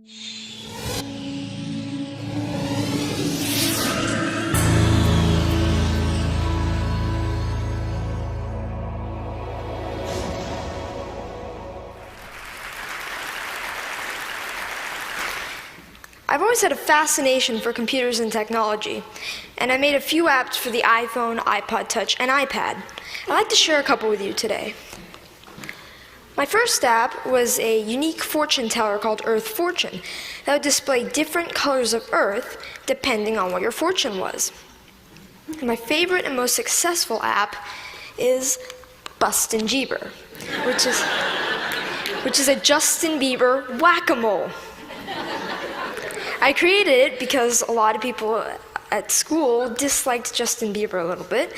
I've always had a fascination for computers and technology, and I made a few apps for the iPhone, iPod Touch, and iPad. I'd like to share a couple with you today. My first app was a unique fortune teller called Earth Fortune that would display different colors of Earth depending on what your fortune was. And my favorite and most successful app is Bustin Jeiber, which is a Justin Bieber whack-a-mole. I created it because a lot of people at school disliked Justin Bieber a little bit,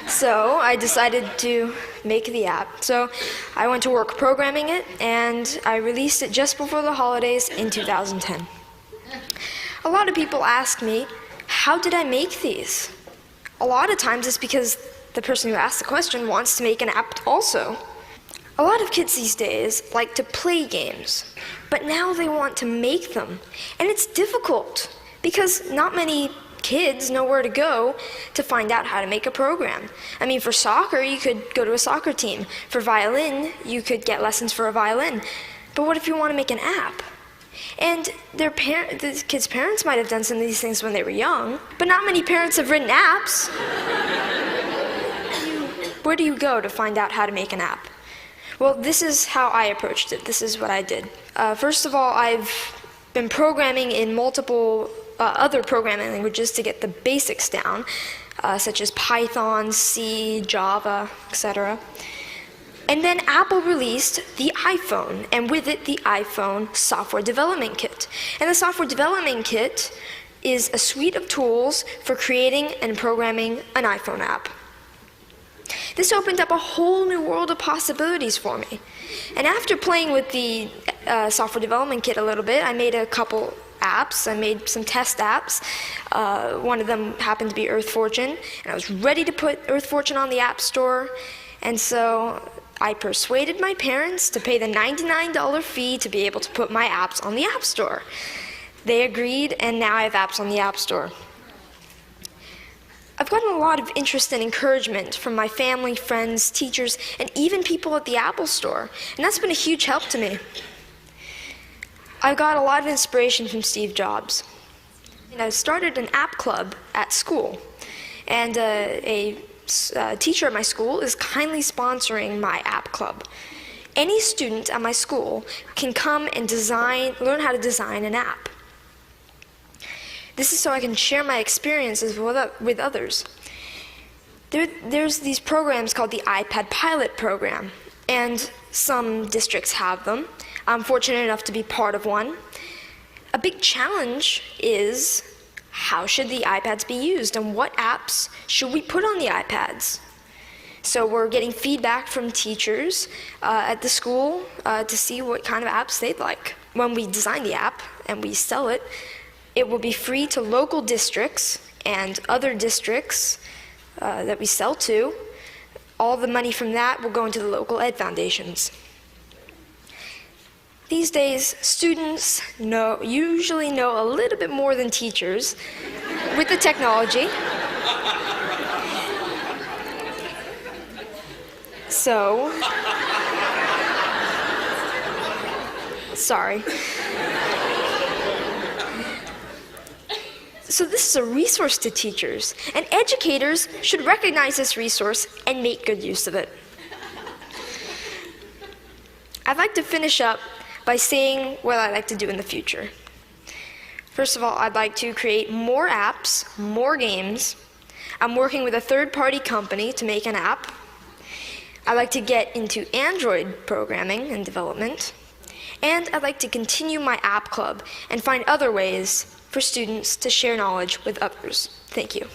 so I decided to make the app. So I went to work programming it, and I released it just before the holidays in 2010. A lot of people ask me, how did I make these? A lot of times it's because the person who asked the question wants to make an app also. A lot of kids these days like to play games, but now they want to make them. And it's difficult because not many kids know where to go to find out how to make a program. I mean, for soccer, you could go to a soccer team. For violin, you could get lessons for a violin. But what if you want to make an app? And the kids' parents might have done some of these things when they were young, but not many parents have written apps. Where do you go to find out how to make an app? Well, this is how I approached it. This is what I did. First of all, I've been programming in multiple other programming languages to get the basics down, such as Python, C, Java, etc. And then Apple released the iPhone, and with it, the iPhone Software Development Kit. And the Software Development Kit is a suite of tools for creating and programming an iPhone app. This opened up a whole new world of possibilities for me. And after playing with the Software Development Kit a little bit, I made a couple apps. I made some test apps. One of them happened to be Earth Fortune, and I was ready to put Earth Fortune on the App Store. And so I persuaded my parents to pay the $99 fee to be able to put my apps on the App Store. They agreed, and now I have apps on the App Store. I've gotten a lot of interest and encouragement from my family, friends, teachers, and even people at the Apple Store, and that's been a huge help to me. I got a lot of inspiration from Steve Jobs. And I started an app club at school, and a teacher at my school is kindly sponsoring my app club. Any student at my school can come and learn how to design an app. This is so I can share my experiences with others. There's these programs called the iPad Pilot Program, and some districts have them. I'm fortunate enough to be part of one. A big challenge is, how should the iPads be used, and what apps should we put on the iPads? So we're getting feedback from teachers at the school to see what kind of apps they'd like. When we design the app and we sell it, it will be free to local districts and other districts that we sell to. All the money from that will go into the local ed foundations. These days, students usually know a little bit more than teachers with the technology. So, sorry. So this is a resource to teachers, and educators should recognize this resource and make good use of it. I'd like to finish up by saying what I'd like to do in the future. First of all, I'd like to create more apps, more games. I'm working with a third-party company to make an app. I'd like to get into Android programming and development. And I'd like to continue my app club and find other ways for students to share knowledge with others. Thank you.